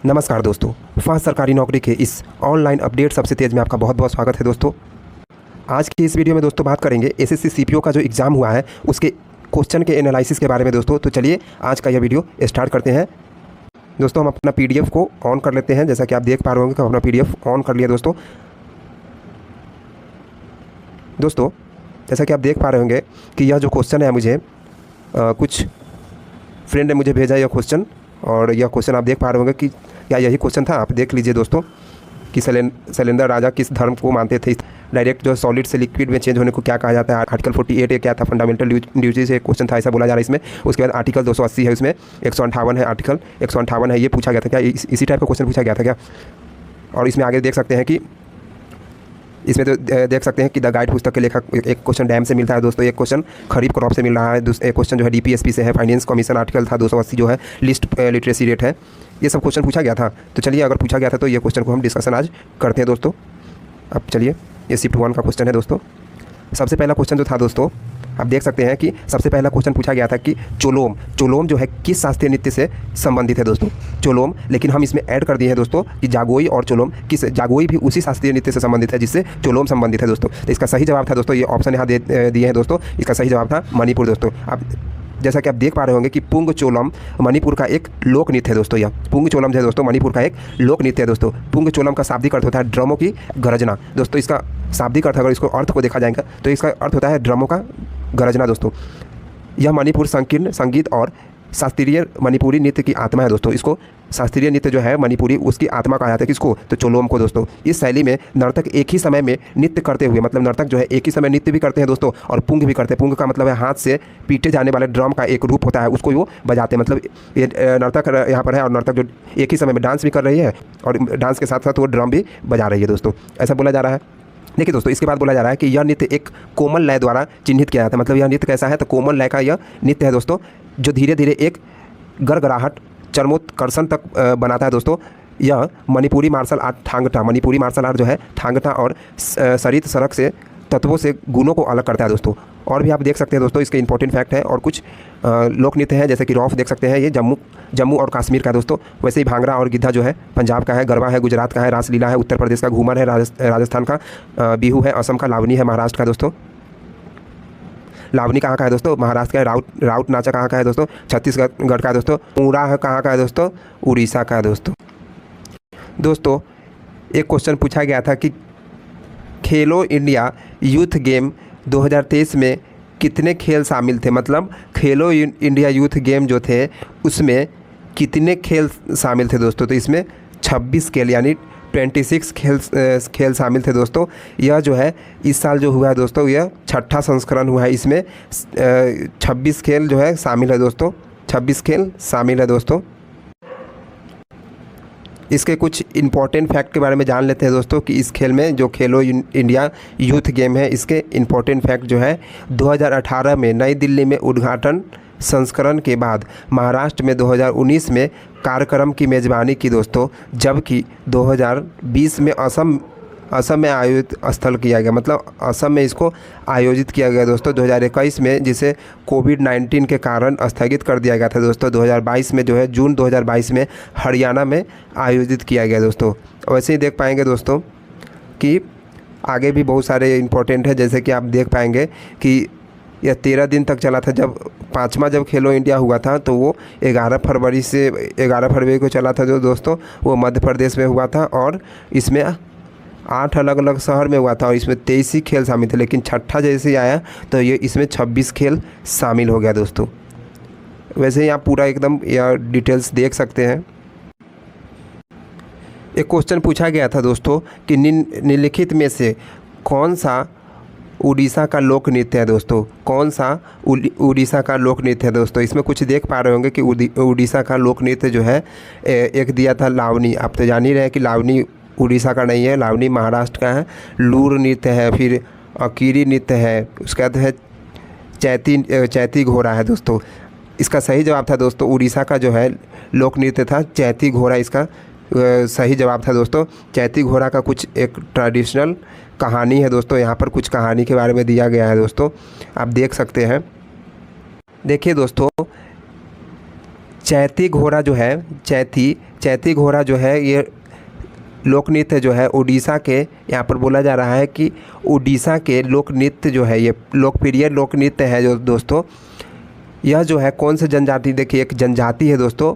नमस्कार दोस्तों, फास्ट सरकारी नौकरी के इस ऑनलाइन अपडेट सबसे तेज़ में आपका बहुत बहुत स्वागत है दोस्तों। आज की इस वीडियो में दोस्तों बात करेंगे एसएससी सीपीओ का जो एग्ज़ाम हुआ है उसके क्वेश्चन के एनालिसिस के बारे में दोस्तों। तो चलिए आज का यह वीडियो स्टार्ट करते हैं। दोस्तों हम अपना पीडीएफ को ऑन कर लेते हैं। जैसा कि आप देख पा रहे होंगे कि हम अपना पीडीएफ ऑन कर लिया दोस्तों। जैसा कि आप देख पा रहे होंगे कि यह जो क्वेश्चन है मुझे कुछ फ्रेंड ने मुझे भेजा यह क्वेश्चन, और यह क्वेश्चन आप देख पा रहे होंगे कि क्या यही क्वेश्चन था। आप देख लीजिए दोस्तों कि शैलेंद्र राजा किस धर्म को मानते थे। डायरेक्ट जो सॉलिड से लिक्विड में चेंज होने को क्या कहा जाता है। आर्टिकल 48 क्या था, फंडामेंटल ड्यूटी से एक क्वेश्चन था, ऐसा बोला जा रहा है इसमें। उसके बाद आर्टिकल 280 है, उसमें 158 है, आर्टिकल 158 है। ये पूछा गया था क्या, इसी टाइप का क्वेश्चन पूछा गया था क्या। और इसमें आगे देख सकते हैं कि इसमें तो देख सकते हैं कि द गाइड पुस्तक के लेखक एक क्वेश्चन डैम से मिलता है दोस्तों, एक क्वेश्चन खरीफ क्रॉप से मिल रहा है, एक क्वेश्चन जो है डीपीएसपी से है, फाइनेंस कमीशन आर्टिकल था 280 जो है लिस्ट लिटरेसी रेट है। ये सब क्वेश्चन पूछा गया था। तो चलिए अगर पूछा गया था तो ये क्वेश्चन को हम डिस्कशन आज करते हैं दोस्तों। अब चलिए ये शिफ्ट 1 का क्वेश्चन है दोस्तों। सबसे पहला क्वेश्चन जो था दोस्तों, आप देख सकते हैं कि सबसे पहला क्वेश्चन पूछा गया था कि चोलोम जो है किस शास्त्रीय नृत्य से संबंधित है दोस्तों, चोलोम। लेकिन हम इसमें ऐड कर दिए हैं दोस्तों कि जागोई और चोलोम जागोई भी उसी शास्त्रीय नृत्य से संबंधित है जिससे चोलोम संबंधित है दोस्तों। तो इसका सही जवाब था दोस्तों, ये ऑप्शन यहाँ दिए हैं दोस्तों। इसका सही जवाब था मणिपुर दोस्तों। आप जैसा कि आप देख पा रहे होंगे कि पुंग चोलम मणिपुर का एक लोक नृत्य है दोस्तों। यह पुंग चोलम जो है दोस्तों मणिपुर का एक लोक नृत्य है दोस्तों। पुंग चोलम का शाब्दिक अर्थ होता है ड्रमों की गरजना दोस्तों। इसका शाब्दिक अर्थ अगर इसको अर्थ को देखा जाएगा तो इसका अर्थ होता है ड्रमों का गरजना दोस्तों। यह मणिपुर संकीर्ण संगीत और शास्त्रीय मणिपुरी नृत्य की आत्मा है दोस्तों। इसको शास्त्रीय नृत्य जो है मणिपुरी उसकी आत्मा कहा जाता है किसको, तो चोलोम को दोस्तों। इस शैली में नर्तक एक ही समय में नृत्य करते हुए, मतलब नर्तक जो है एक ही समय नृत्य भी करते हैं दोस्तों और पुंग भी करते हैं। पुंग का मतलब है हाथ से पीटे जाने वाले ड्रम का एक रूप होता है, उसको वो बजाते हैं। मतलब ये नर्तक यहाँ पर है और नर्तक जो एक ही समय में डांस भी कर रही है और डांस के साथ साथ वो ड्रम भी बजा रही है दोस्तों, ऐसा बोला जा रहा है। देखिए दोस्तों, इसके बाद बोला जा रहा है कि यह नृत्य एक कोमल लय द्वारा चिन्हित किया जाता है। मतलब यह नृत्य कैसा है, तो कोमल लय का यह नृत्य है दोस्तों, जो धीरे धीरे एक गड़गड़ाहट चरमोत्कर्षण तक बनाता है दोस्तों। यह Manipuri martial art Thangta, Manipuri martial art जो है थांगटा और सरित सरक से तत्वों से गुणों को अलग करता है दोस्तों। और भी आप देख सकते हैं दोस्तों इसके इंपॉर्टेंट फैक्ट है। और कुछ लोक नृत्य हैं जैसे कि रौफ देख सकते हैं, ये जम्मू और कश्मीर का है दोस्तों। वैसे ही भांगड़ा और गिद्धा जो है पंजाब का है, गरबा है गुजरात का है, रासलीला है उत्तर प्रदेश का, घूमर है राजस्थान का, बिहू है असम का, लावनी है महाराष्ट्र का दोस्तों। लावनी कहाँ का है दोस्तों, महाराष्ट्र का है। राउत नाचा कहाँ का है दोस्तों, छत्तीसगढ़ का है दोस्तों। ऊरा है कहाँ का है दोस्तों, उड़ीसा का है दोस्तों। दोस्तों एक क्वेश्चन पूछा गया था कि खेलो इंडिया यूथ गेम 2023 में कितने खेल शामिल थे। मतलब खेलो इंडिया यूथ गेम जो थे उसमें कितने खेल शामिल थे दोस्तों। तो इसमें 26 खेल यानी 26 खेल शामिल थे दोस्तों। यह जो है इस साल जो हुआ है दोस्तों, यह 6ठा संस्करण हुआ है। इसमें 26 खेल जो है शामिल है दोस्तों, 26 खेल शामिल है दोस्तों। इसके कुछ इम्पॉर्टेंट फैक्ट के बारे में जान लेते हैं दोस्तों कि इस खेल में जो खेलो इंडिया यूथ गेम है इसके इम्पॉर्टेंट फैक्ट जो है 2018 में नई दिल्ली में उद्घाटन संस्करण के बाद महाराष्ट्र में 2019 में कार्यक्रम की मेज़बानी की दोस्तों, जबकि 2020 में असम में आयोजित स्थल किया गया, मतलब असम में इसको आयोजित किया गया दोस्तों 2021 में, जिसे कोविड-19 के कारण स्थगित कर दिया गया था दोस्तों। 2022 में जो है जून 2022 में हरियाणा में आयोजित किया गया दोस्तों। वैसे ही देख पाएंगे दोस्तों कि आगे भी बहुत सारे इम्पोर्टेंट है, जैसे कि आप देख पाएंगे कि यह 13 दिन तक चला था। जब 5वां जब खेलो इंडिया हुआ था तो वो 11 फरवरी को चला था जो दोस्तों, वो मध्य प्रदेश में हुआ था और इसमें 8 अलग अलग शहर में हुआ था और इसमें 23 ही खेल शामिल थे। लेकिन 6ठा जैसे ही आया तो ये इसमें 26 खेल शामिल हो गया दोस्तों। वैसे ही आप पूरा एकदम यह डिटेल्स देख सकते हैं। एक क्वेश्चन पूछा गया था दोस्तों कि निम्नलिखित में से कौन सा उड़ीसा का लोक नृत्य है दोस्तों, कौन सा उड़ीसा का लोक नृत्य है दोस्तों। इसमें कुछ देख पा रहे होंगे कि उड़ीसा का लोक नृत्य जो है एक दिया था लावनी। आप तो जान ही रहे हैं कि लावनी उड़ीसा का नहीं है, लावनी महाराष्ट्र का है। लूर नृत्य है, फिर अकीरी नृत्य है, उसके बाद है चैती घोड़ा है दोस्तों। इसका सही जवाब था दोस्तों, उड़ीसा का जो है लोक नृत्य था चैती घोड़ा, इसका सही जवाब था दोस्तों। चैती घोड़ा का कुछ एक ट्रेडिशनल कहानी है दोस्तों, यहाँ पर कुछ कहानी के बारे में दिया गया है दोस्तों, आप देख सकते हैं। देखिए दोस्तों चैती घोड़ा जो है, चैती घोड़ा जो है ये लोक नृत्य जो है उड़ीसा के, यहाँ पर बोला जा रहा है कि उड़ीसा के लोक नृत्य जो है ये लोकप्रिय लोक नृत्य है जो दोस्तों। यह जो है कौन से जनजाति, देखिए एक जनजाति है दोस्तों,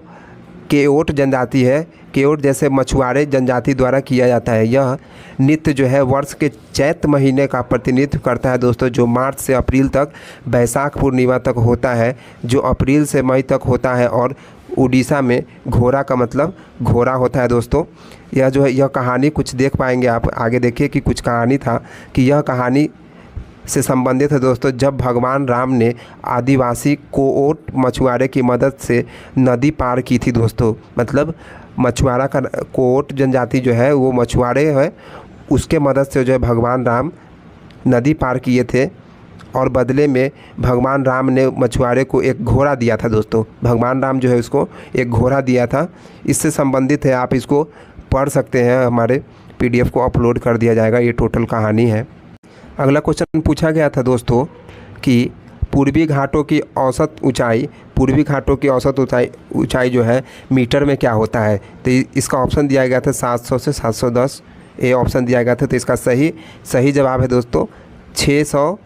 केओट जनजाति है। केओट जैसे मछुआरे जनजाति द्वारा किया जाता है। यह नृत्य जो है वर्ष के चैत महीने का प्रतिनिधित्व करता है दोस्तों, जो मार्च से अप्रैल तक बैसाख पूर्णिमा तक होता है, जो अप्रैल से मई तक होता है। और उड़ीसा में घोड़ा का मतलब घोड़ा होता है दोस्तों। यह जो है यह कहानी कुछ देख पाएंगे आप, आगे देखिए कि कुछ कहानी था कि यह कहानी से संबंधित है दोस्तों। जब भगवान राम ने आदिवासी कोओट मछुआरे की मदद से नदी पार की थी दोस्तों, मतलब मछुआरा का कोओट जनजाति जो है वो मछुआरे है, उसके मदद से जो है भगवान राम नदी पार किए थे। और बदले में भगवान राम ने मछुआरे को एक घोड़ा दिया था दोस्तों। भगवान राम जो है उसको एक घोड़ा दिया था। इससे संबंधित है, आप इसको पढ़ सकते हैं, हमारे PDF को अपलोड कर दिया जाएगा। ये टोटल कहानी है। अगला क्वेश्चन पूछा गया था दोस्तों कि पूर्वी घाटों की औसत ऊंचाई जो है मीटर में क्या होता है। तो इसका ऑप्शन दिया गया था 700 से 710, ये ऑप्शन दिया गया था। तो इसका सही जवाब है दोस्तों 600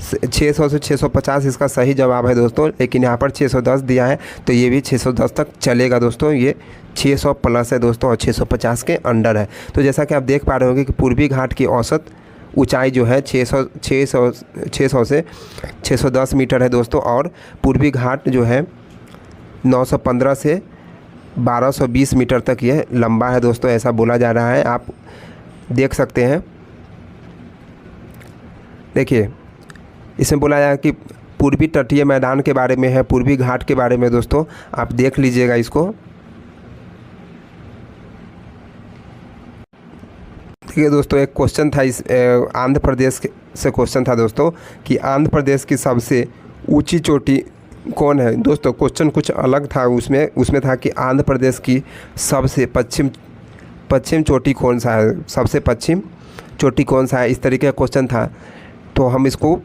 से 650 इसका सही जवाब है दोस्तों। लेकिन यहाँ पर 610 दिया है, तो ये भी 610 तक चलेगा दोस्तों। ये 600 प्लस है दोस्तों और 650 के अंडर है। तो जैसा कि आप देख पा रहे होंगे कि पूर्वी घाट की औसत ऊंचाई जो है 600 से 610 मीटर है दोस्तों। और पूर्वी घाट जो है 915 से 1220 मीटर तक यह लंबा है दोस्तों, ऐसा बोला जा रहा है। आप देख सकते हैं, देखिए इसमें बोला जाए कि पूर्वी तटीय मैदान के बारे में है, पूर्वी घाट के बारे में दोस्तों, आप देख लीजिएगा इसको। देखिए दोस्तों एक क्वेश्चन था इस आंध्र प्रदेश से क्वेश्चन था दोस्तों कि आंध्र प्रदेश की सबसे ऊंची चोटी कौन है दोस्तों। क्वेश्चन कुछ अलग था, उसमें था कि आंध्र प्रदेश की सबसे पश्चिम चोटी कौन सा है, सबसे पश्चिम चोटी कौन सा है, इस तरीके का क्वेश्चन था। तो हम इसको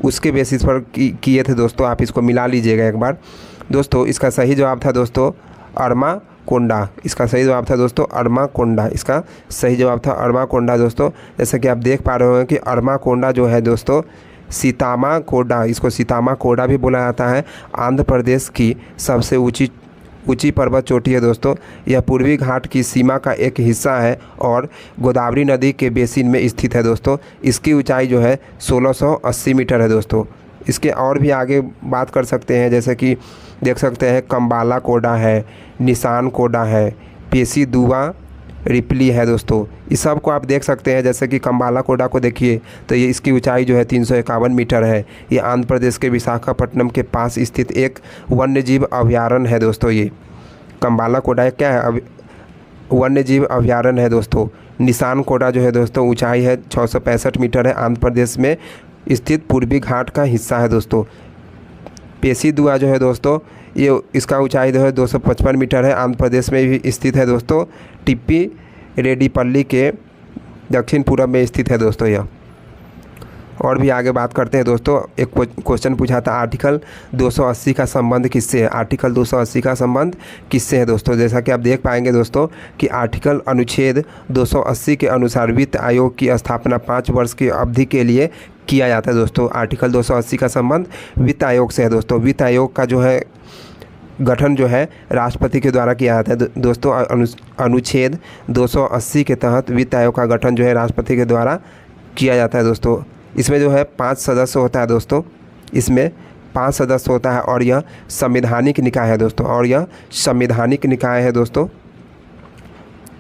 उसके बेसिस पर किए थे दोस्तों। आप इसको मिला लीजिएगा एक बार दोस्तों। इसका सही जवाब था दोस्तों अरमा कोंडा। इसका सही जवाब था दोस्तों अरमा कोंडा। इसका सही जवाब था अरमा कोंडा दोस्तों। जैसे कि आप देख पा रहे होंगे कि अरमा कोंडा जो है दोस्तों सीतामा कोडा, इसको सीतामा कोडा भी बोला जाता है, आंध्र प्रदेश की सबसे ऊंची पर्वत चोटी है दोस्तों। यह पूर्वी घाट की सीमा का एक हिस्सा है और गोदावरी नदी के बेसिन में स्थित है दोस्तों। इसकी ऊंचाई जो है 1680 मीटर है दोस्तों। इसके और भी आगे बात कर सकते हैं, जैसे कि देख सकते हैं कम्बाला कोडा है, निशान कोडा है, पेशी दुआ रिपली है दोस्तों। इस सब को आप देख सकते हैं। जैसे कि कम्बाला कोडा को देखिए तो ये इसकी ऊंचाई जो है 351 मीटर है। ये आंध्र प्रदेश के विशाखापट्टनम के पास स्थित एक वन्यजीव अभयारण्य है दोस्तों। ये कम्बाला कोडा क्या है, वन्यजीव अभयारण्य है दोस्तों। निशान कोडा जो है दोस्तों ऊंचाई है 665 मीटर है, आंध्र प्रदेश में स्थित पूर्वी घाट का हिस्सा है दोस्तों। पेशी दुआ जो है दोस्तों ये इसका ऊंचाई जो है 255 मीटर है, आंध्र प्रदेश में भी स्थित है दोस्तों। टिप्पी रेड्डीपल्ली के दक्षिण पूर्व में स्थित है दोस्तों यह। और भी आगे बात करते हैं दोस्तों। एक क्वेश्चन पूछा था आर्टिकल 280 का संबंध किससे है। आर्टिकल 280 का संबंध किससे है दोस्तों। जैसा कि आप देख पाएंगे दोस्तों कि आर्टिकल अनुच्छेद 280 के अनुसार वित्त आयोग की स्थापना 5 वर्ष की अवधि के लिए किया जाता है दोस्तों। आर्टिकल 280 का संबंध वित्त आयोग से है दोस्तों। वित्त आयोग का जो है गठन जो है राष्ट्रपति के द्वारा किया जाता है दोस्तों। अनुच्छेद 280 के तहत वित्त आयोग का गठन जो है राष्ट्रपति के द्वारा किया जाता है दोस्तों। इसमें जो है 5 सदस्य होता है दोस्तों, इसमें 5 सदस्य होता है और यह संवैधानिक निकाय है दोस्तों। और यह संवैधानिक निकाय है दोस्तों।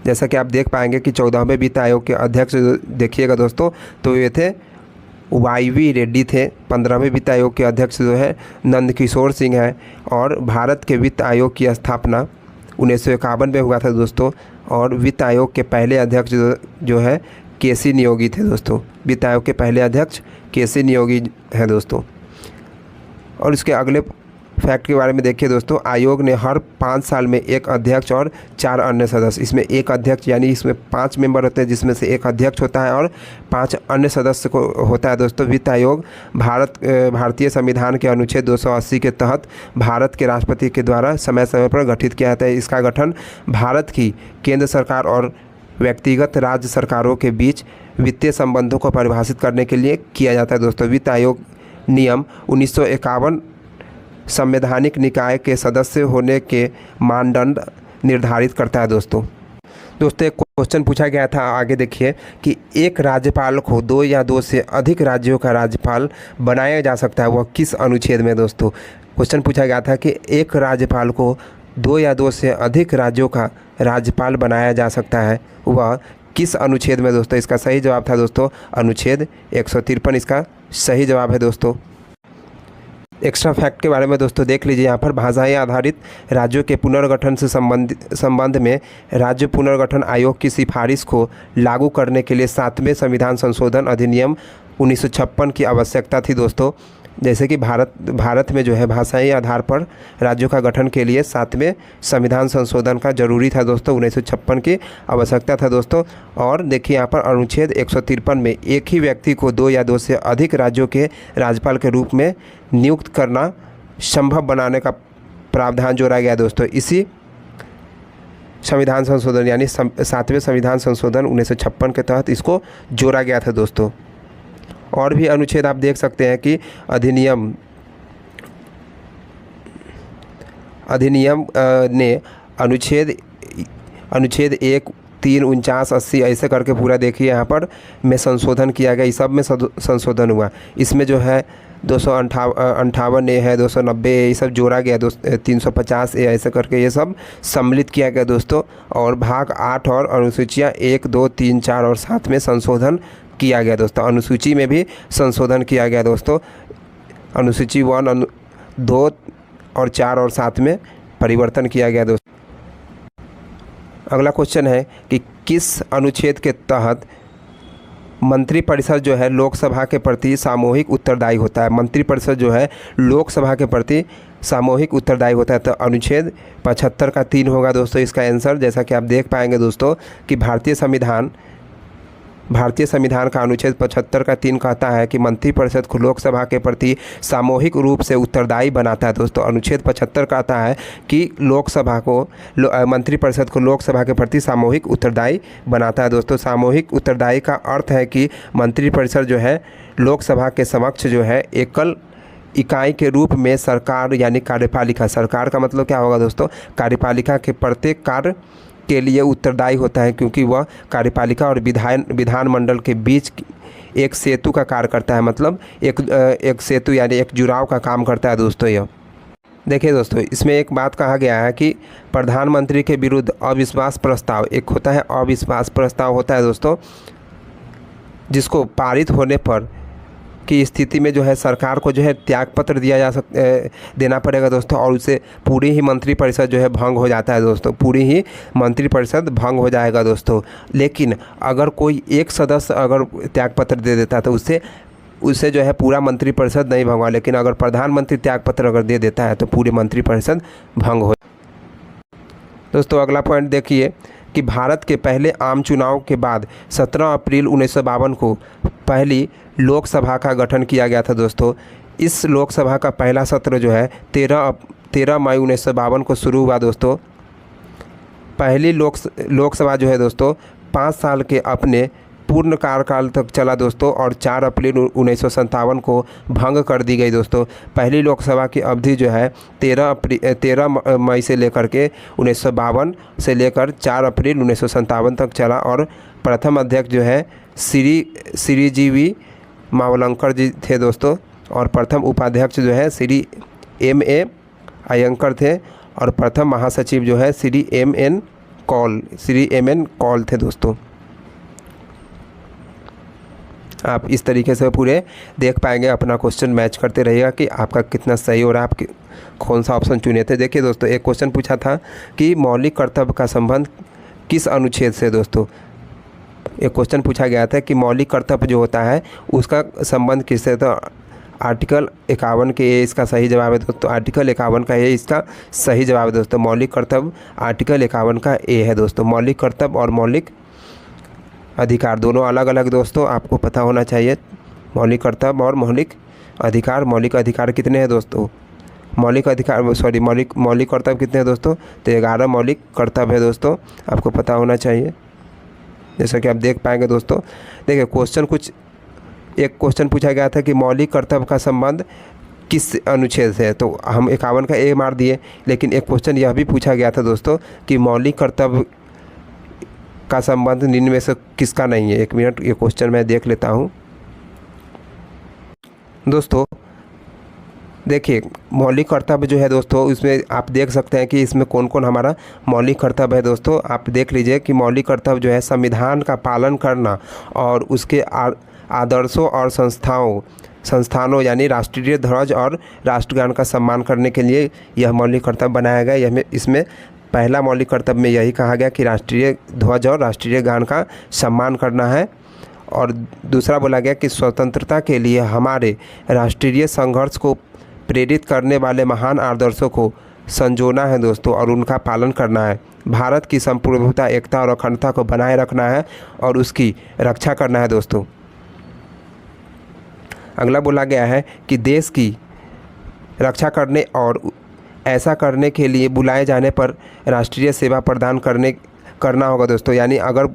जैसा कि आप देख पाएंगे कि 14वें वित्त आयोग के अध्यक्ष देखिएगा दोस्तों तो ये थे YV रेड्डी थे। 15वें वित्त आयोग के अध्यक्ष जो है नंदकिशोर सिंह है। और भारत के वित्त आयोग की स्थापना 1951 में हुआ था दोस्तों। और वित्त आयोग के पहले अध्यक्ष जो है KC नियोगी थे दोस्तों। वित्त आयोग के पहले अध्यक्ष KC नियोगी है दोस्तों। और इसके अगले फैक्ट के बारे में देखिए दोस्तों, आयोग ने हर 5 साल में एक अध्यक्ष और 4 अन्य सदस्य, इसमें एक अध्यक्ष यानी इसमें 5 मेंबर होते हैं जिसमें से एक अध्यक्ष होता है और 5 अन्य सदस्य को होता है दोस्तों। वित्त आयोग भारतीय संविधान के अनुच्छेद 280 के तहत भारत के राष्ट्रपति के द्वारा समय समय पर गठित किया जाता है। इसका गठन भारत की केंद्र सरकार और व्यक्तिगत राज्य सरकारों के बीच वित्तीय संबंधों को परिभाषित करने के लिए किया जाता है दोस्तों। वित्त आयोग नियम 1951 संवैधानिक निकाय के सदस्य होने के मानदंड निर्धारित करता है दोस्तों। एक क्वेश्चन पूछा गया था, आगे देखिए, कि एक राज्यपाल को 2 या 2 से अधिक राज्यों का राज्यपाल बनाया जा सकता है, वह किस अनुच्छेद में दोस्तों। क्वेश्चन पूछा गया था कि एक राज्यपाल को 2 या 2 से अधिक राज्यों का राज्यपाल बनाया जा सकता है, वह किस अनुच्छेद में दोस्तों। इसका सही जवाब था दोस्तों अनुच्छेद 153, इसका सही जवाब है दोस्तों। एक्स्ट्रा फैक्ट के बारे में दोस्तों देख लीजिए यहाँ पर, भाषाएं आधारित राज्यों के पुनर्गठन से संबंध में राज्य पुनर्गठन आयोग की सिफारिश को लागू करने के लिए 7वें संविधान संशोधन अधिनियम 1956 की आवश्यकता थी दोस्तों। जैसे कि भारत में जो है भाषाई आधार पर राज्यों का गठन के लिए 7वें संविधान संशोधन का जरूरी था दोस्तों, 1956 की आवश्यकता था दोस्तों। और देखिए यहाँ पर अनुच्छेद 153 में एक ही व्यक्ति को 2 या 2 से अधिक राज्यों के राज्यपाल के रूप में नियुक्त करना संभव बनाने का प्रावधान जोड़ा गया दोस्तों। इसी संविधान संशोधन यानी 7वें संविधान संशोधन 1956 के तहत इसको जोड़ा गया था दोस्तों। और भी अनुच्छेद आप देख सकते हैं कि अधिनियम ने अनुच्छेद 1, 3, 49, 80 ऐसे करके पूरा देखिए यहाँ पर में संशोधन किया गया। इस सब में संशोधन हुआ। इसमें जो है 258 ए है, 290 ए, ये सब जोड़ा गया 350 ए ऐसे करके ये सब सम्मिलित किया गया दोस्तों। और भाग 8 और अनुसूचियाँ 1, 2, 3, 4 और 7 में संशोधन किया गया दोस्तों। अनुसूची में भी संशोधन किया गया दोस्तों। अनुसूची 1, 2 और 4 और 7 में परिवर्तन किया गया दोस्तों। अगला क्वेश्चन है कि किस अनुच्छेद के तहत मंत्रिपरिषद जो है लोकसभा के प्रति सामूहिक उत्तरदायी होता है। मंत्रिपरिषद जो है लोकसभा के प्रति सामूहिक उत्तरदायी होता है। तो अनुच्छेद 75 का 3 होगा दोस्तों इसका आंसर। जैसा कि आप देख पाएंगे दोस्तों कि भारतीय संविधान का अनुच्छेद 75 का 3 कहता है कि मंत्रिपरिषद को लोकसभा के प्रति सामूहिक रूप से उत्तरदायी बनाता है दोस्तों। अनुच्छेद 75 कहता है कि मंत्रिपरिषद को लोकसभा के प्रति सामूहिक उत्तरदायी बनाता है दोस्तों। सामूहिक उत्तरदायी का अर्थ है कि मंत्रिपरिषद जो है लोकसभा के समक्ष जो है एकल इकाई के रूप में सरकार यानी कार्यपालिका, सरकार का मतलब क्या होगा दोस्तों, कार्यपालिका के प्रत्येक कार्य के लिए उत्तरदायी होता है, क्योंकि वह कार्यपालिका और विधानमंडल के बीच एक सेतु का कार्य करता है। मतलब एक सेतु यानी एक जुड़ाव का काम करता है दोस्तों। यह देखिए दोस्तों, इसमें एक बात कहा गया है कि प्रधानमंत्री के विरुद्ध अविश्वास प्रस्ताव, एक होता है अविश्वास प्रस्ताव होता है दोस्तों, जिसको पारित होने पर की स्थिति में जो है सरकार को जो है त्यागपत्र देना पड़ेगा दोस्तों। और उससे पूरी ही मंत्रिपरिषद जो है भंग हो जाता है दोस्तों, पूरी ही मंत्रिपरिषद भंग हो जाएगा दोस्तों। लेकिन अगर कोई एक सदस्य अगर त्यागपत्र दे देता है तो उससे जो है पूरा मंत्रिपरिषद नहीं भंग हुआ। लेकिन अगर प्रधानमंत्री त्यागपत्र अगर दे देता है तो पूरी मंत्रिपरिषद भंग हो। दोस्तों अगला पॉइंट देखिए कि भारत के पहले आम चुनाव के बाद 17 अप्रैल 1952 को पहली लोकसभा का गठन किया गया था दोस्तों। इस लोकसभा का पहला सत्र जो है 13 मई 1952 को शुरू हुआ दोस्तों। पहली लोकसभा जो है दोस्तों 5 साल के अपने पूर्ण कार्यकाल तक चला दोस्तों और 4 अप्रैल 1957 को भंग कर दी गई दोस्तों। पहली लोकसभा की अवधि जो है 13 मई से लेकर के 1952 से लेकर 4 अप्रैल 1957 तक चला। और प्रथम अध्यक्ष जो है श्री जी.वी. मावलंकर जी थे दोस्तों। और प्रथम उपाध्यक्ष जो है श्री M.A. अयंकर थे। और प्रथम महासचिव जो है श्री M.N. कौल थे दोस्तों। आप इस तरीके से पूरे देख पाएंगे, अपना क्वेश्चन मैच करते रहिएगा कि आपका कितना सही हो रहा है, आप कौन सा ऑप्शन चुने थे। देखिए दोस्तों, एक क्वेश्चन पूछा था कि मौलिक कर्तव्य का संबंध किस अनुच्छेद से दोस्तों। एक क्वेश्चन पूछा गया था कि मौलिक कर्तव्य जो होता है उसका संबंध किससे, तो आर्टिकल 51 के ये इसका सही जवाब है दोस्तों। आर्टिकल 51 का ये इसका सही जवाब है दोस्तों। मौलिक कर्तव्य आर्टिकल 51 का ए है दोस्तों। मौलिक कर्तव्य और मौलिक अधिकार दोनों अलग अलग दोस्तों, आपको पता होना चाहिए। मौलिक कर्तव्य और मौलिक अधिकार। मौलिक अधिकार कितने हैं दोस्तों? मौलिक कर्तव्य कितने हैं दोस्तों? तो 11 मौलिक कर्तव्य है दोस्तों, आपको पता होना चाहिए। जैसा कि आप देख पाएंगे दोस्तों, देखिए एक क्वेश्चन पूछा गया था कि मौलिक कर्तव्य का संबंध किस अनुच्छेद से है, तो हम 51 का ए मार दिए। लेकिन एक क्वेश्चन यह भी पूछा गया था दोस्तों कि मौलिक कर्तव्य का संबंध निम्न में से किसका नहीं है। 1 मिनट, ये क्वेश्चन मैं देख लेता हूँ दोस्तों। देखिए मौलिक कर्तव्य जो है दोस्तों, इसमें आप देख सकते हैं कि इसमें कौन कौन हमारा मौलिक कर्तव्य है दोस्तों। आप देख लीजिए कि मौलिक कर्तव्य जो है संविधान का पालन करना और उसके आदर्शों और संस्थानों यानी राष्ट्रीय ध्वज और राष्ट्रगान का सम्मान करने के लिए यह मौलिक कर्तव्य बनाया गया। इसमें पहला मौलिक कर्तव्य में यही कहा गया कि राष्ट्रीय ध्वज और राष्ट्रीय गान का सम्मान करना है। और दूसरा बोला गया कि स्वतंत्रता के लिए हमारे राष्ट्रीय संघर्ष को प्रेरित करने वाले महान आदर्शों को संजोना है दोस्तों और उनका पालन करना है। भारत की संप्रभुता, एकता और अखंडता को बनाए रखना है और उसकी रक्षा करना है दोस्तों। अगला बोला गया है कि देश की रक्षा करने और ऐसा करने के लिए बुलाए जाने पर राष्ट्रीय सेवा प्रदान करना होगा दोस्तों। यानी अगर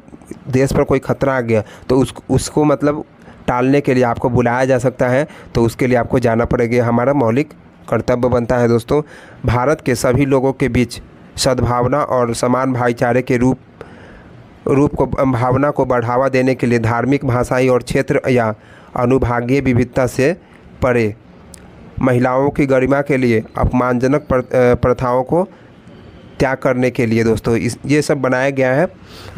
देश पर कोई खतरा आ गया तो उसको मतलब टालने के लिए आपको बुलाया जा सकता है, तो उसके लिए आपको जाना पड़ेगा। हमारा मौलिक कर्तव्य बनता है दोस्तों। भारत के सभी लोगों के बीच सद्भावना और समान भाईचारे के भावना को बढ़ावा देने के लिए धार्मिक, भाषाई और क्षेत्र या अनुभागीय विविधता से परे महिलाओं की गरिमा के लिए अपमानजनक प्रथाओं को त्याग करने के लिए दोस्तों ये सब बनाया गया है।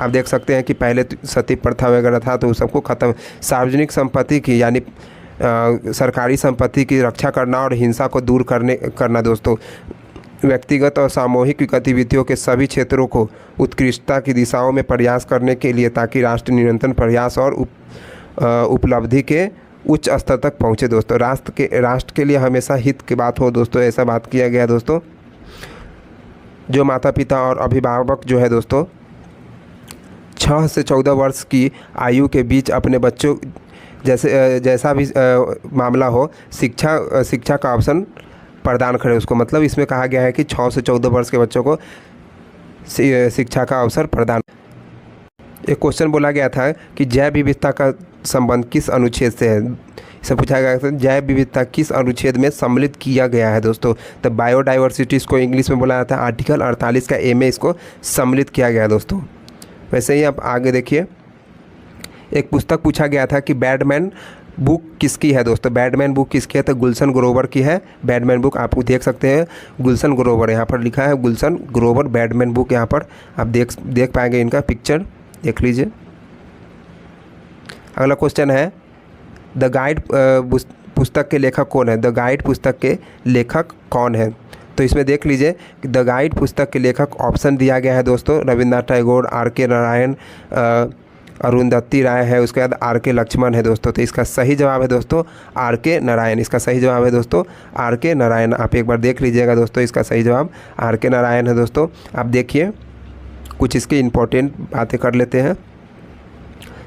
आप देख सकते हैं कि पहले सती प्रथा वगैरह था तो सबको ख़त्म, सार्वजनिक संपत्ति की यानी सरकारी संपत्ति की रक्षा करना और हिंसा को दूर करना दोस्तों। व्यक्तिगत और सामूहिक गतिविधियों के सभी क्षेत्रों को उत्कृष्टता की दिशाओं में प्रयास करने के लिए, ताकि राष्ट्र निरंतर प्रयास और उपलब्धि के उच्च स्तर तक पहुँचे दोस्तों। राष्ट्र के लिए हमेशा हित की बात हो दोस्तों, ऐसा बात किया गया दोस्तों। जो माता पिता और अभिभावक जो है दोस्तों 6 से 14 वर्ष की आयु के बीच अपने बच्चों जैसा भी मामला हो शिक्षा का अवसर प्रदान करें उसको। मतलब इसमें कहा गया है कि 6 से 14 वर्ष के बच्चों को शिक्षा का अवसर प्रदान। एक क्वेश्चन बोला गया था कि जैव विविधता का संबंध किस अनुच्छेद से है। इसे पूछा गया था जैव विविधता किस अनुच्छेद में सम्मिलित किया गया है दोस्तों। तो बायोडाइवर्सिटी इसको इंग्लिश में बोला जाता है। आर्टिकल 48 का ए में इसको सम्मिलित किया गया है दोस्तों। वैसे ही आप आगे देखिए, एक पुस्तक पूछा गया था कि बैडमैन बुक किसकी है दोस्तों। बैडमैन बुक किसकी है, तो गुलशन ग्रोवर की है। बैडमैन बुक आप देख सकते हैं, गुलशन ग्रोवर यहाँ पर लिखा है, गुलशन ग्रोवर बैडमैन बुक यहाँ पर आप देख पाएंगे, इनका पिक्चर देख लीजिए। अगला क्वेश्चन है द गाइड पुस्तक के लेखक कौन है। द गाइड पुस्तक के लेखक कौन है, तो इसमें देख लीजिए कि द गाइड पुस्तक के लेखक ऑप्शन दिया गया है दोस्तों। रविन्द्रनाथ टैगोर, R.K. नारायण, अरुंधति राय है, उसके बाद R.K. लक्ष्मण है दोस्तों। तो इसका सही जवाब है दोस्तों R.K. नारायण। इसका सही जवाब है दोस्तों R.K. नारायण। आप एक बार देख लीजिएगा दोस्तों, इसका सही जवाब R.K. नारायण है दोस्तों। आप देखिए कुछ इसकी इम्पोर्टेंट बातें कर लेते हैं।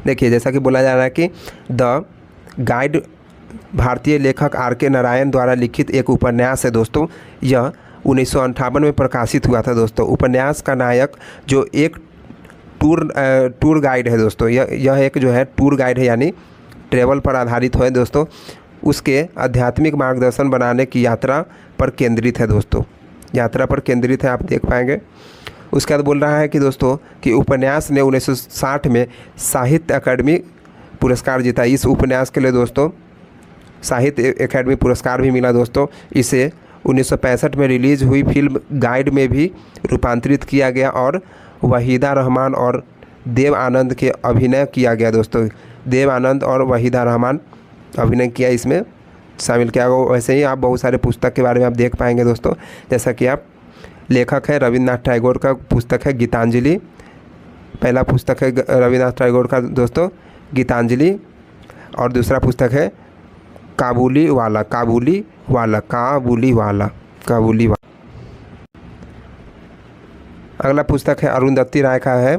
देखिए जैसा कि बोला जा रहा है कि द गाइड भारतीय लेखक R.K. नारायण द्वारा लिखित एक उपन्यास है दोस्तों। यह 1958 में प्रकाशित हुआ था दोस्तों। उपन्यास का नायक जो एक टूर गाइड है दोस्तों, यह एक जो है टूर गाइड है, यानी ट्रेवल पर आधारित है दोस्तों। उसके आध्यात्मिक मार्गदर्शन बनाने की यात्रा पर केंद्रित है दोस्तों, यात्रा पर केंद्रित है, आप देख पाएंगे। उसके बाद बोल रहा है कि दोस्तों कि उपन्यास ने 1960 में साहित्य अकादमी पुरस्कार जीता। इस उपन्यास के लिए दोस्तों साहित्य अकादमी पुरस्कार भी मिला दोस्तों। इसे 1965 में रिलीज़ हुई फिल्म गाइड में भी रूपांतरित किया गया और वहीदा रहमान और देव आनंद के अभिनय किया गया दोस्तों। देव आनंद और वहीदा रहमान अभिनय किया, इसमें शामिल किया गया। वैसे ही आप बहुत सारे पुस्तक के बारे में आप देख पाएंगे दोस्तों। जैसा कि आप लेखक है रविन्द्रनाथ टैगोर का पुस्तक है गीतांजलि, पहला पुस्तक है रविन्द्रनाथ टैगोर का दोस्तों गीतांजलि, और दूसरा पुस्तक है काबुली वाला, काबुली वाला, काबुली वाला, काबुली वाला। अगला पुस्तक है अरुंधति राय का है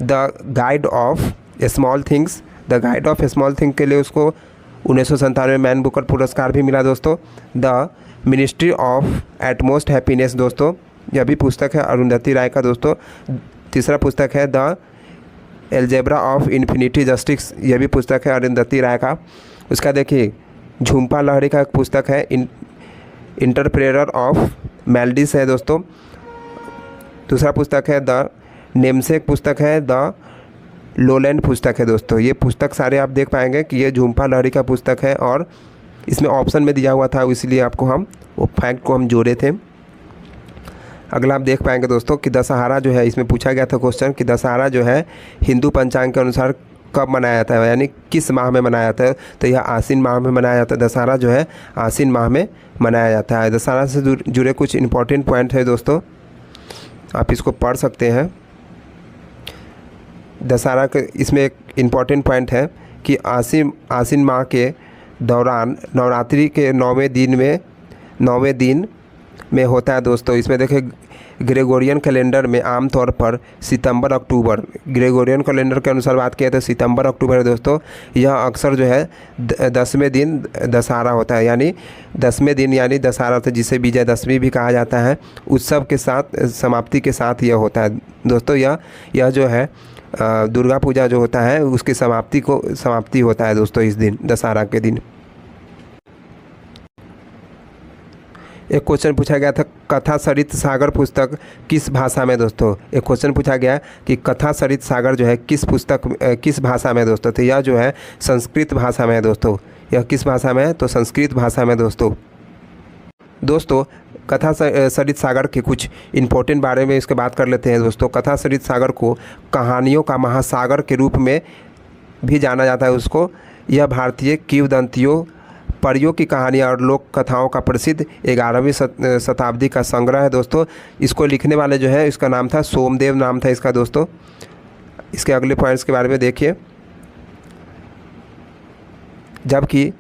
the guide of small things. The guide of small thing के लिए उसको 1997 मैन बुकर पुरस्कार भी मिला दोस्तों। The ministry of utmost happiness दोस्तों, यह भी पुस्तक है अरुंधति राय का दोस्तों। तीसरा पुस्तक है the algebra of infinity justice, यह भी पुस्तक है अरुंधति राय का। उसका देखिए झुम्पा लाहिड़ी का एक पुस्तक है इंटरप्रेटर ऑफ मेलडीज है दोस्तों। दूसरा पुस्तक है द नेमसेक पुस्तक है, द लोलैंड पुस्तक है दोस्तों। ये पुस्तक सारे आप देख पाएंगे कि ये झुम्पा लाहिड़ी का पुस्तक है और इसमें ऑप्शन में दिया हुआ था, इसलिए आपको हम वो फैक्ट को हम जोड़े थे। अगला आप देख पाएंगे दोस्तों कि दशहरा जो है, इसमें पूछा गया था क्वेश्चन कि दशहरा जो है हिंदू पंचांग के अनुसार कब मनाया जाता है, यानी किस माह में मनाया जाता है। तो यह आश्विन माह में मनाया जाता है। दशहरा जो है आश्विन माह में मनाया जाता है। दशहरा से जुड़े कुछ इंपॉर्टेंट पॉइंट है दोस्तों, आप इसको पढ़ सकते हैं। दशहरा के इसमें एक इम्पॉर्टेंट पॉइंट है कि आश्विन माह के दौरान नवरात्रि के 9वें दिन में होता है दोस्तों। इसमें देखिए ग्रेगोरियन कैलेंडर में आमतौर पर सितंबर अक्टूबर, ग्रेगोरियन कैलेंडर के अनुसार बात किया तो सितंबर अक्टूबर है दोस्तों। यह अक्सर जो है 10वें दिन दशहरा होता है, यानी 10वें दिन यानी दशहरा तो जिसे विजयदशमी भी कहा जाता है, उत्सव के साथ समाप्ति के साथ यह होता है दोस्तों। यह जो है दुर्गा पूजा जो होता है उसकी समाप्ति होता है दोस्तों इस दिन, दशहरा के दिन। एक क्वेश्चन पूछा गया था कथा सरित सागर पुस्तक किस भाषा में दोस्तों। एक क्वेश्चन पूछा गया कि कथा सरित सागर जो है किस भाषा में दोस्तों। तो यह जो है संस्कृत भाषा में है दोस्तों। यह किस भाषा में है, तो संस्कृत भाषा में दोस्तों कथा सरित सागर के कुछ इम्पोर्टेंट बारे में इसके बात कर लेते हैं दोस्तों। कथा सरित सागर को कहानियों का महासागर के रूप में भी जाना जाता है उसको। यह भारतीय किंवदंतियों, परियों की कहानियाँ और लोक कथाओं का प्रसिद्ध 11वीं शताब्दी का संग्रह है दोस्तों। इसको लिखने वाले जो है इसका नाम था सोमदेव, नाम था इसका दोस्तों। इसके अगले पॉइंट्स के बारे में देखिए। जबकि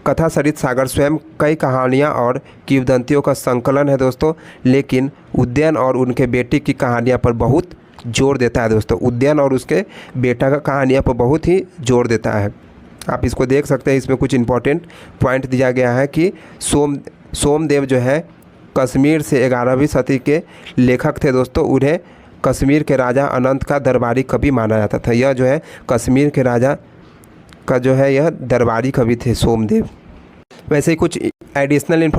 कथा सरित सागर स्वयं कई कहानियाँ और किंवदंतियों का संकलन है दोस्तों, लेकिन उदयन और उनके बेटे की कहानियाँ पर बहुत जोर देता है दोस्तों। उदयन और उसके बेटा का कहानियाँ पर बहुत ही जोर देता है। आप इसको देख सकते हैं, इसमें कुछ इम्पोर्टेंट पॉइंट दिया गया है कि सोमदेव जो है कश्मीर से 11वीं सदी के लेखक थे दोस्तों। उन्हें कश्मीर के राजा अनंत का दरबारी कवि माना जाता था। यह जो है कश्मीर के राजा का जो है यह दरबारी कवि थे सोमदेव। वैसे ही कुछ एडिशनल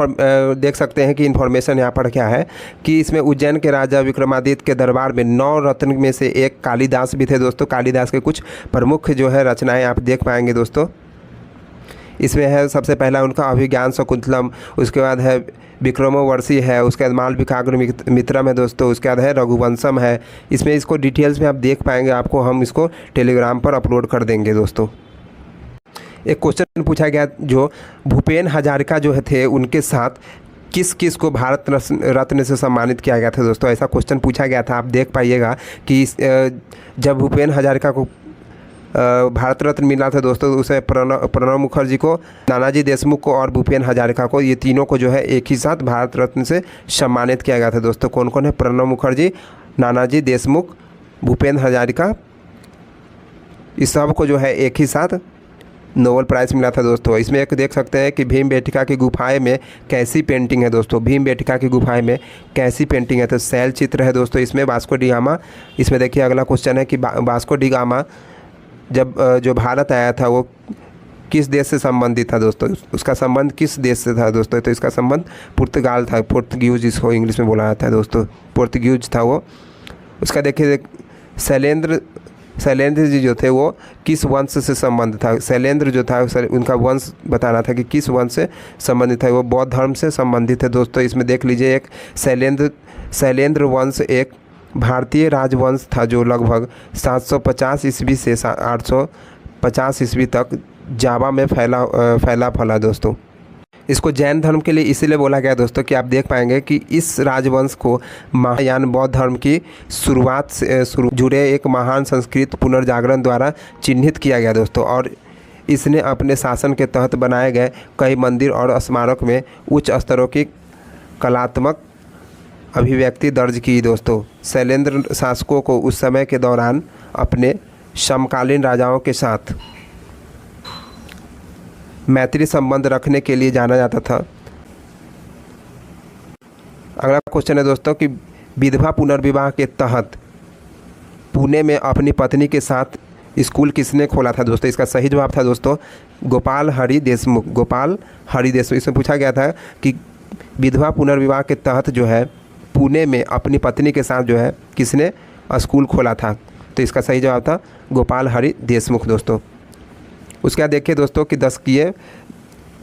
देख सकते हैं कि इन्फॉर्मेशन यहाँ पर क्या है कि इसमें उज्जैन के राजा विक्रमादित्य के दरबार में 9 रत्न में से एक कालिदास भी थे दोस्तों। कालिदास के कुछ प्रमुख जो है रचनाएं आप देख पाएंगे दोस्तों। इसमें है सबसे पहला उनका अभिज्ञान शकुंतलम, उसके बाद है विक्रमोर्वशी है, उसके बाद मालविकाग्नि मित्रम है दोस्तों, उसके बाद है रघुवंशम है। इसमें इसको डिटेल्स में आप देख पाएंगे, आपको हम इसको टेलीग्राम पर अपलोड कर देंगे दोस्तों। एक क्वेश्चन पूछा गया जो भूपेन हजारिका जो थे उनके साथ किस किस को भारत रत्न से सम्मानित किया गया था दोस्तों। ऐसा क्वेश्चन पूछा गया था। आप देख पाइएगा कि जब भूपेन हजारिका को भारत रत्न मिला था दोस्तों, उसे प्रणब मुखर्जी को, नानाजी देशमुख को और भूपेन हजारिका को, ये तीनों को जो है एक ही साथ भारत रत्न से सम्मानित किया गया था दोस्तों। कौन कौन है? प्रणब मुखर्जी, नानाजी देशमुख, भूपेन हजारिका, इस सब को जो है एक ही साथ नोबेल प्राइज़ मिला था दोस्तों। इसमें एक देख सकते हैं कि भीमबेटका की गुफाएं में कैसी पेंटिंग है दोस्तों। भीमबेटका की गुफाएं में कैसी पेंटिंग है, तो शैल चित्र है दोस्तों इसमें। वास्को डी गामा, इसमें देखिए अगला क्वेश्चन है कि वास्को डी गामा जब जो भारत आया था वो किस देश से संबंधित था दोस्तों। उसका संबंध किस देश से था दोस्तों, तो इसका संबंध पुर्तगाल था। पुर्तगीज जिसको इंग्लिश में बोला जाता है दोस्तों, पुर्तगीज था वो। उसका देखिए शैलेंद्र जी जो थे वो किस वंश से संबंध था। शैलेंद्र जो था उनका वंश बताना था कि किस वंश से संबंधित था। वो बौद्ध धर्म से संबंधित है दोस्तों। इसमें देख लीजिए एक शैलेंद्र वंश एक भारतीय राजवंश था जो लगभग 750 ईस्वी से 850 ईस्वी तक जावा में फैला दोस्तों। इसको जैन धर्म के लिए इसीलिए बोला गया दोस्तों कि आप देख पाएंगे कि इस राजवंश को महायान बौद्ध धर्म की शुरुआत से जुड़े एक महान संस्कृत पुनर्जागरण द्वारा चिन्हित किया गया दोस्तों। और इसने अपने शासन के तहत बनाए गए कई मंदिर और स्मारक में उच्च स्तरों की कलात्मक अभिव्यक्ति दर्ज की दोस्तों। शैलेंद्र शासकों को उस समय के दौरान अपने समकालीन राजाओं के साथ मैत्री संबंध रखने के लिए जाना जाता था। अगला क्वेश्चन है दोस्तों कि विधवा पुनर्विवाह के तहत पुणे में अपनी पत्नी के साथ स्कूल किसने खोला था दोस्तों? इसका सही जवाब था दोस्तों गोपाल हरि देशमुख। गोपाल हरि देशमुख। इसमें पूछा गया था कि विधवा पुनर्विवाह के तहत जो है पुणे में अपनी पत्नी के साथ जो है किसने स्कूल खोला था? तो इसका सही जवाब था गोपाल हरि देशमुख दोस्तों। उसके बाद देखिए दोस्तों कि दशकीय,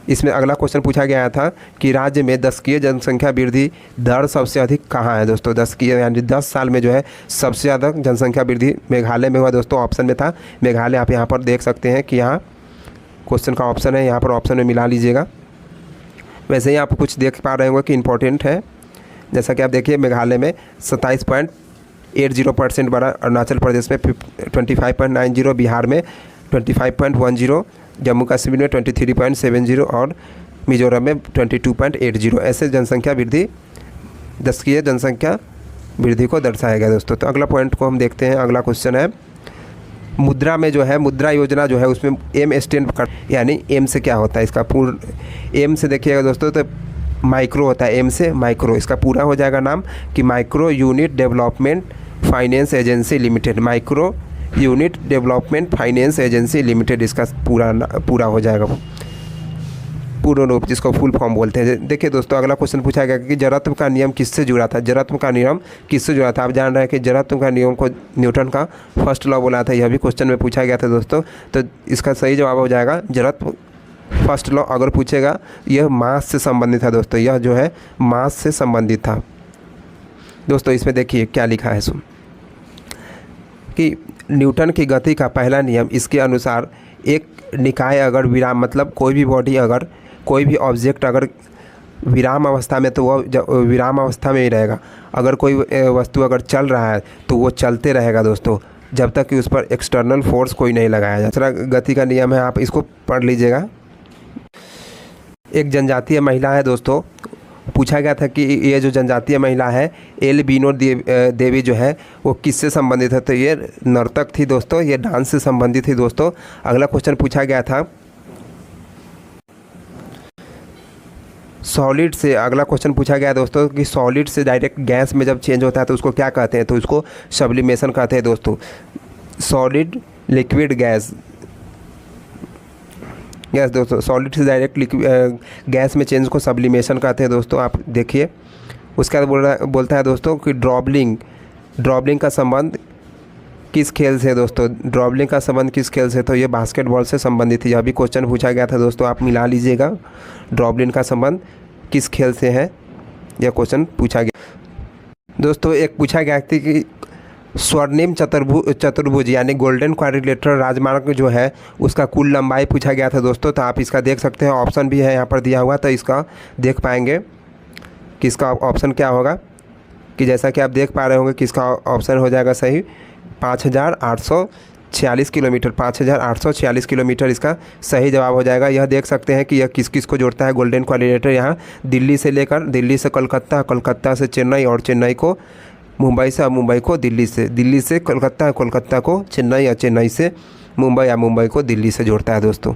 इसमें अगला क्वेश्चन पूछा गया था कि राज्य में दशकीय जनसंख्या वृद्धि दर सबसे अधिक कहाँ है दोस्तों? दशकीय यानी 10 साल में जो है सबसे ज़्यादा जनसंख्या वृद्धि मेघालय में हुआ दोस्तों। ऑप्शन में था मेघालय। आप यहाँ पर देख सकते हैं कि यहाँ क्वेश्चन का ऑप्शन है, यहाँ पर ऑप्शन में मिला लीजिएगा। वैसे ही आप कुछ देख पा रहे होंगे कि इम्पोर्टेंट है, जैसा कि आप देखिए मेघालय में 27.80% बढ़ा, अरुणाचल प्रदेश में 25.90, बिहार में 25.10, जम्मू कश्मीर में 23.70 और मिजोरम में 22.80। ऐसे जनसंख्या वृद्धि दशकीय जनसंख्या वृद्धि को दर्शाया गया दोस्तों। तो अगला पॉइंट को हम देखते हैं। अगला क्वेश्चन है मुद्रा में जो है मुद्रा योजना जो है उसमें एम स्टैंड कर, यानी एम से क्या होता है? इसका पूर्ण एम से देखिएगा दोस्तों तो माइक्रो होता है, एम से माइक्रो। इसका पूरा हो जाएगा नाम कि micro unit development finance agency limited. Micro unit development finance agency limited इसका पूरा हो जाएगा, पूर्ण रूप जिसको फुल फॉर्म बोलते हैं। देखिए दोस्तों अगला क्वेश्चन पूछा गया कि जड़त्व का नियम किससे जुड़ा था? जड़त्व का नियम किससे जुड़ा था? आप जान रहे हैं कि जड़त्व का नियम को न्यूटन का फर्स्ट लॉ बोला था। यह भी क्वेश्चन में पूछा गया था दोस्तों। तो इसका सही जवाब हो जाएगा जड़त्व फर्स्ट लॉ। अगर पूछेगा यह मास से संबंधित था दोस्तों, यह जो है मास से संबंधित था दोस्तों। इसमें देखिए क्या लिखा है सुन कि न्यूटन की गति का पहला नियम, इसके अनुसार एक निकाय अगर विराम, मतलब कोई भी बॉडी अगर कोई भी ऑब्जेक्ट अगर विराम अवस्था में तो वह विराम अवस्था में ही रहेगा। अगर कोई वस्तु अगर चल रहा है तो वो चलते रहेगा दोस्तों, जब तक कि उस पर एक्सटर्नल फोर्स कोई नहीं लगाया जाए। दूसरा गति का नियम है, आप इसको पढ़ लीजिएगा। एक जनजातीय महिला है दोस्तों, पूछा गया था कि ये जो जनजातीय महिला है एल्बिनो देवी जो है वो किससे संबंधित है? तो ये नर्तक थी दोस्तों, ये डांस से संबंधित थी दोस्तों। अगला क्वेश्चन पूछा गया था सॉलिड से, अगला क्वेश्चन पूछा गया दोस्तों कि सॉलिड से डायरेक्ट गैस में जब चेंज होता है तो उसको क्या कहते हैं? तो उसको सब्लिमेशन कहते हैं दोस्तों। सॉलिड लिक्विड गैस, गैस दोस्तों, सॉलिड से डायरेक्ट गैस में चेंज को सब्लिमेशन कहते हैं दोस्तों। आप देखिए उसके बाद बोलता है दोस्तों कि ड्रॉबलिंग का संबंध किस खेल से दोस्तों? ड्रॉबलिंग का संबंध किस खेल से? तो ये बास्केटबॉल से संबंधित है। यह भी क्वेश्चन पूछा गया था दोस्तों, आप मिला लीजिएगा। ड्रॉबलिंग का संबंध किस खेल से है, यह क्वेश्चन पूछा गया दोस्तों। एक पूछा गया थी कि स्वर्णिम चतुर्भुज यानी गोल्डन क्वाड्रिलेटरल राजमार्ग जो है उसका कुल लंबाई पूछा गया था दोस्तों। तो आप इसका देख सकते हैं, ऑप्शन भी है यहाँ पर दिया हुआ, तो इसका देख पाएंगे कि इसका ऑप्शन क्या होगा। कि जैसा कि आप देख पा रहे होंगे कि इसका ऑप्शन हो जाएगा सही 5846 किलोमीटर। 5846 किलोमीटर इसका सही जवाब हो जाएगा। यह देख सकते हैं कि यह किस किस को जोड़ता है गोल्डन क्वाड्रिलेटरल। यहाँ दिल्ली से लेकर दिल्ली से कलकत्ता, कलकत्ता से चेन्नई और चेन्नई को मुंबई से, मुंबई को दिल्ली से, दिल्ली से कोलकाता, कोलकाता को चेन्नई या चेन्नई से मुंबई या मुंबई को दिल्ली से जोड़ता है दोस्तों।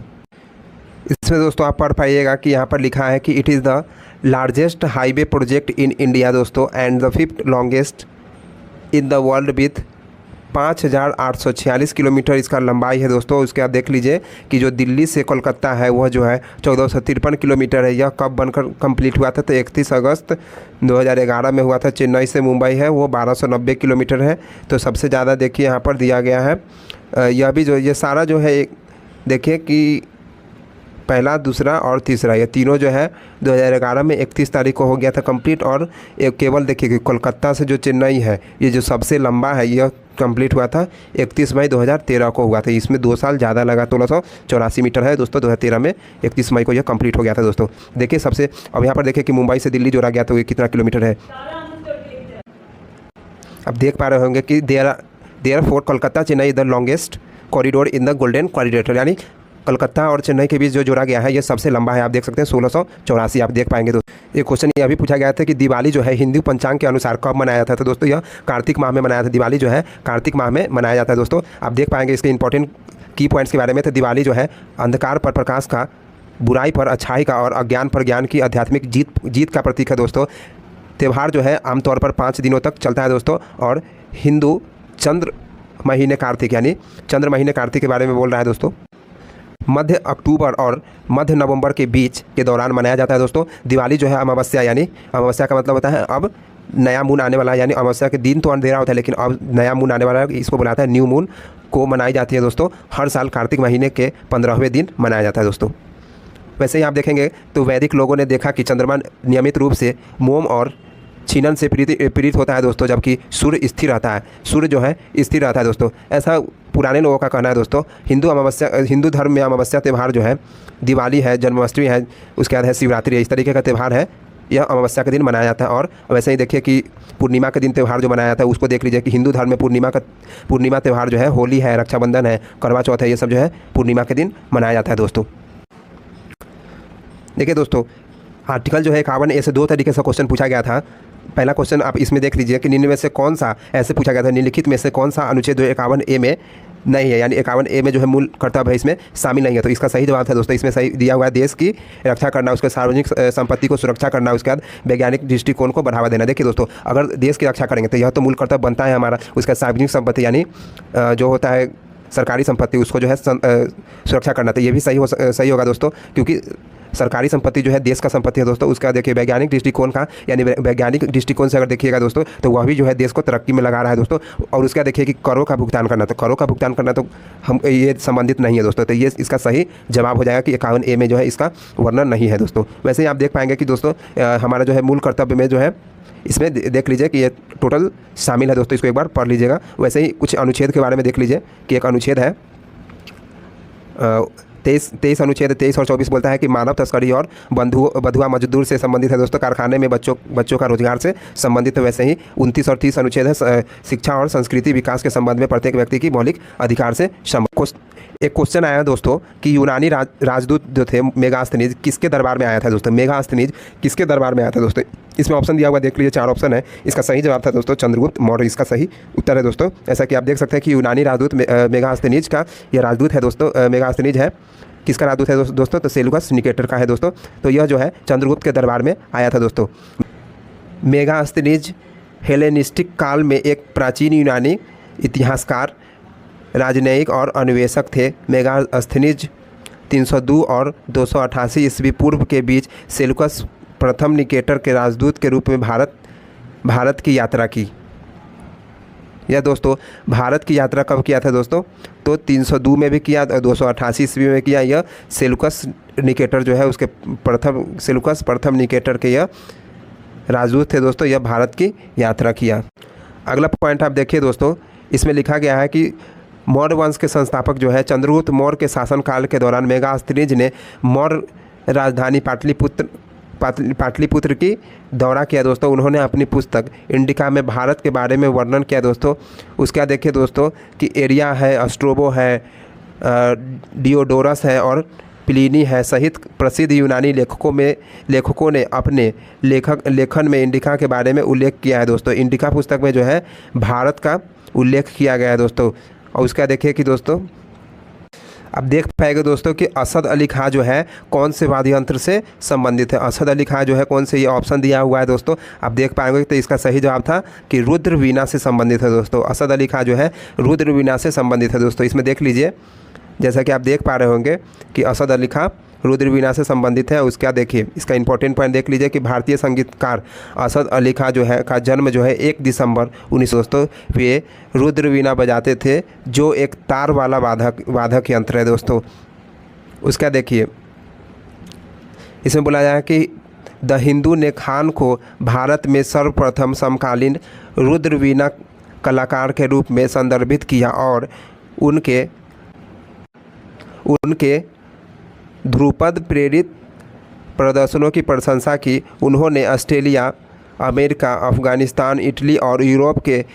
इसमें दोस्तों आप पढ़ पाइएगा कि यहाँ पर लिखा है कि it is the largest highway project in India दोस्तों and the 5th longest in the world with 5846 kilometre इसका लंबाई है दोस्तों। उसके बाद देख लीजिए कि जो दिल्ली से कोलकाता है वह जो है 1453 किलोमीटर है। यह कब बनकर कंप्लीट हुआ था? तो 31 अगस्त 2011 में हुआ था। चेन्नई से मुंबई है वो 1290 किलोमीटर है। तो सबसे ज़्यादा देखिए यहाँ पर दिया गया है। यह भी जो ये सारा जो है देखिए कि पहला, दूसरा और तीसरा ये तीनों जो है 2011 में 31 तारीख को हो गया था कंप्लीट। और एक केवल देखिए कि कोलकाता से जो चेन्नई है ये जो सबसे लंबा है यह कंप्लीट हुआ था 31 मई 2013 को हुआ था। इसमें 2 साल ज़्यादा लगा, 1684 मीटर है दोस्तों। 2013 में 31 मई को यह कंप्लीट हो गया था दोस्तों। देखिए सबसे, अब यहाँ पर देखिए कि मुंबई से दिल्ली जोड़ा गया तो ये कितना किलोमीटर है। अब देख पा रहे होंगे कि there for Kolkata Chennai the longest corridor in the golden quadrilateral, यानी कलकत्ता और चेन्नई के बीच जो जोड़ा गया है ये सबसे लंबा है, आप देख सकते हैं 1684 आप देख पाएंगे दोस्तों। एक क्वेश्चन ये अभी पूछा गया था कि दिवाली जो है हिंदू पंचांग के अनुसार कब मनाया जाता है, तो दोस्तों यह कार्तिक माह में मनाया था। दिवाली जो है कार्तिक माह में मनाया जाता है दोस्तों। आप देख पाएंगे इसके इंपॉर्टेंट की पॉइंट्स के बारे में। तो दिवाली जो है अंधकार पर प्रकाश का, बुराई पर अच्छाई का और अज्ञान पर ज्ञान की आध्यात्मिक जीत का प्रतीक है दोस्तों। त्यौहार जो है आमतौर पर 5 दिनों तक चलता है दोस्तों। और हिंदू चंद्र महीने कार्तिक यानी चंद्र महीने कार्तिक के बारे में बोल रहा है दोस्तों। मध्य अक्टूबर और मध्य नवंबर के बीच के दौरान मनाया जाता है दोस्तों। दिवाली जो है अमावस्या यानी अमावस्या का मतलब होता है अब नया मून आने वाला है, यानी अमावस्या के दिन तो अंधेरा होता है लेकिन अब नया मून आने वाला है, इसको बुलाता है न्यू मून को मनाई जाती है दोस्तों। हर साल कार्तिक महीने के 15वें दिन मनाया जाता है दोस्तों। वैसे ही आप देखेंगे तो वैदिक लोगों ने देखा कि चंद्रमा नियमित रूप से मोम और छीनन से पीड़ित होता है दोस्तों, जबकि सूर्य स्थिर रहता है, सूर्य जो है स्थिर रहता है दोस्तों। ऐसा पुराने लोगों का कहना है दोस्तों। हिंदू धर्म में अमावस्या त्यौहार जो है दिवाली है, जन्माष्टमी है, उसके बाद है शिवरात्रि है, इस तरीके का त्यौहार है, यह अमावस्या के दिन मनाया जाता है। और वैसे ही देखिए कि पूर्णिमा के दिन त्यौहार जो मनाया जाता है उसको देख लीजिए कि हिंदू धर्म में पूर्णिमा त्यौहार जो है होली है, रक्षाबंधन है, करवा चौथ है, ये सब जो है पूर्णिमा के दिन मनाया जाता है दोस्तों। देखिए दोस्तों आर्टिकल जो है 51A से 2 तरीके से क्वेश्चन पूछा गया था। पहला क्वेश्चन आप इसमें देख लीजिए कि निम्न में से कौन सा, ऐसे पूछा गया था निम्नलिखित में से कौन सा अनुच्छेद 51A में नहीं है, यानी 51A में जो है मूल कर्तव्य है इसमें शामिल नहीं है। तो इसका सही जवाब था दोस्तों, इसमें सही दिया हुआ है देश की रक्षा करना, उसके सार्वजनिक संपत्ति को सुरक्षा करना, उसके बाद वैज्ञानिक दृष्टिकोण को बढ़ावा देना। देखिए दोस्तों अगर देश की रक्षा करेंगे तो यह तो मूल कर्तव्य बनता है हमारा, उसका सार्वजनिक संपत्ति यानी जो होता है सरकारी संपत्ति उसको जो है सुरक्षा करना। तो ये भी सही होगा दोस्तों, क्योंकि सरकारी संपत्ति जो है देश का संपत्ति है दोस्तों। उसका देखिए वैज्ञानिक दृष्टिकोण का, यानी वैज्ञानिक दृष्टिकोण से अगर देखिएगा दोस्तों तो वह भी जो है देश को तरक्की में लगा रहा है दोस्तों। और उसका देखिए कि करों का भुगतान करना, तो करों का भुगतान करना तो हम ये संबंधित नहीं है दोस्तों। तो ये इसका सही जवाब हो जाएगा कि 51A में जो है इसका वर्णन नहीं है दोस्तों। वैसे ही आप देख पाएंगे कि दोस्तों हमारा जो है मूल कर्तव्य में जो है इसमें देख लीजिए कि ये टोटल शामिल है दोस्तों, इसको एक बार पढ़ लीजिएगा। वैसे ही कुछ अनुच्छेद के बारे में देख लीजिए कि एक अनुच्छेद है 23 अनुच्छेद 23 और 24 बोलता है कि मानव तस्करी और बंधुआ मजदूर से संबंधित है दोस्तों, कारखाने में बच्चों का रोजगार से संबंधित है। वैसे ही 29 और 30 अनुच्छेद है शिक्षा और संस्कृति विकास के संबंध में प्रत्येक व्यक्ति की मौलिक अधिकार से एक क्वेश्चन आया दोस्तों कि यूनानी राजदूत जो थे मेगास्थनीज किसके दरबार में आया था दोस्तों, मेगास्थनीज किसके दरबार में आया था दोस्तों। इसमें ऑप्शन दिया हुआ देख लीजिए, 4 ऑप्शन है। इसका सही जवाब था दोस्तों चंद्रगुप्त मौर्य, इसका सही उत्तर है दोस्तों। ऐसा कि आप देख सकते हैं कि यूनानी राजदूत मेगास्थनीज का यह राजदूत है दोस्तों। मेगास्थनीज है किसका राजदूत है दोस्तों, तो सेलुकस निकेटर का है दोस्तों। तो यह जो है चंद्रगुप्त के दरबार में आया था दोस्तों। मेगास्थनीज हेलेनिस्टिक काल में एक प्राचीन यूनानी इतिहासकार, राजनयिक और अन्वेषक थे। मेगास्थनीज 302 और 288 ईस्वी पूर्व के बीच सेलुकस प्रथम निकेटर के राजदूत के रूप में भारत की यात्रा की। यह दोस्तों भारत की यात्रा कब किया था दोस्तों, तो 302 में भी किया, 288 ईस्वी में किया। यह सेलुकस निकेटर जो है उसके सेलुकस प्रथम निकेटर के यह राजदूत थे दोस्तों, यह भारत की यात्रा किया। अगला पॉइंट आप देखिए दोस्तों, इसमें लिखा गया है कि मौर्य वंश के संस्थापक जो है चंद्रगुप्त मौर्य के शासनकाल के दौरान मेगास्थनीज ने मौर्य राजधानी पाटलिपुत्र की दौरा किया दोस्तों। उन्होंने अपनी पुस्तक इंडिका में भारत के बारे में वर्णन किया दोस्तों। उसका देखिए दोस्तों कि एरिया है, स्ट्रोबो है, डियोडोरस है और प्लिनी है सहित प्रसिद्ध यूनानी लेखकों ने अपने लेखन में इंडिका के बारे में उल्लेख किया है दोस्तों। इंडिका पुस्तक में जो है भारत का उल्लेख किया गया है दोस्तों। और उसका देखिए कि दोस्तों आप देख पाएंगे दोस्तों कि असद अली खां जो है कौन से वाद्य यंत्र से संबंधित है। असद अली खां जो है कौन से, ये ऑप्शन दिया हुआ है दोस्तों, आप देख पाएंगे। तो इसका सही जवाब था कि रुद्र वीणा से संबंधित है दोस्तों। असद अली खां जो है रुद्र वीणा से संबंधित है दोस्तों। इसमें देख लीजिए जैसा कि आप देख पा रहे होंगे कि असद अली खां रुद्र वीणा से संबंधित है। उसका देखिए इसका इंपॉर्टेंट पॉइंट देख लीजिए कि भारतीय संगीतकार असद अली खां जो है का जन्म जो है 1 दिसंबर 1900 दोस्तों वे रुद्र वीणा बजाते थे, जो एक तार वाला वादक यंत्र है दोस्तों। उसका देखिए इसमें बोला जाए कि द हिंदू ने खान को भारत में सर्वप्रथम समकालीन रुद्र वीणा कलाकार के रूप में संदर्भित किया और उनके ध्रुपद प्रेरित प्रदर्शनों की प्रशंसा की। उन्होंने ऑस्ट्रेलिया, अमेरिका, अफ़गानिस्तान, इटली और यूरोप के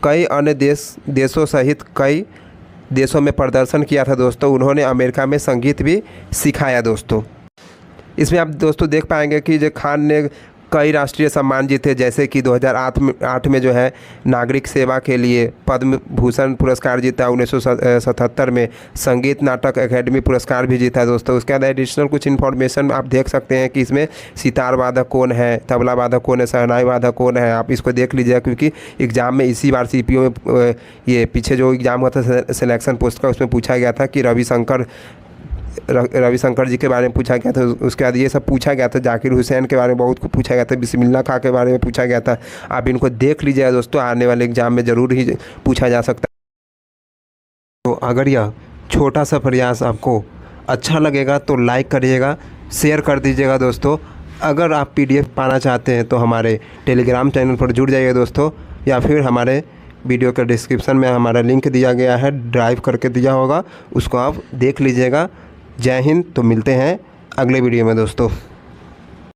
कई अन्य देशों सहित कई देशों में प्रदर्शन किया था दोस्तों। उन्होंने अमेरिका में संगीत भी सिखाया दोस्तों। इसमें आप दोस्तों देख पाएंगे कि जो खान ने कई राष्ट्रीय सम्मान जीते, जैसे कि 2008 में जो है नागरिक सेवा के लिए पद्म भूषण पुरस्कार जीता। 1977 में संगीत नाटक अकेडमी पुरस्कार भी जीता दोस्तों। उसके बाद एडिशनल कुछ इन्फॉर्मेशन आप देख सकते हैं कि इसमें सितार वादक कौन है, तबला वादक कौन है, शहनाई वादक कौन है। आप इसको देख लीजिएगा, क्योंकि एग्ज़ाम में इसी बार CPO में ये पीछे जो एग्ज़ाम हुआ था सिलेक्शन पोस्ट का, उसमें पूछा गया था कि रविशंकर जी के बारे में पूछा गया था। उसके बाद ये सब पूछा गया था, जाकिर हुसैन के बारे में बहुत कुछ पूछा गया था, बिस्मिल्लाह खां के बारे में पूछा गया था। आप इनको देख लीजिएगा दोस्तों, आने वाले एग्ज़ाम में ज़रूर ही पूछा जा सकता है। तो अगर यह छोटा सा प्रयास आपको अच्छा लगेगा तो लाइक करिएगा, शेयर कर दीजिएगा दोस्तों। अगर आप PDF पाना चाहते हैं तो हमारे टेलीग्राम चैनल पर जुड़ जाइए दोस्तों, या फिर हमारे वीडियो के डिस्क्रिप्शन में हमारा लिंक दिया गया है, ड्राइव करके दिया होगा, उसको आप देख लीजिएगा। जय हिंद। तो मिलते हैं अगले वीडियो में दोस्तों।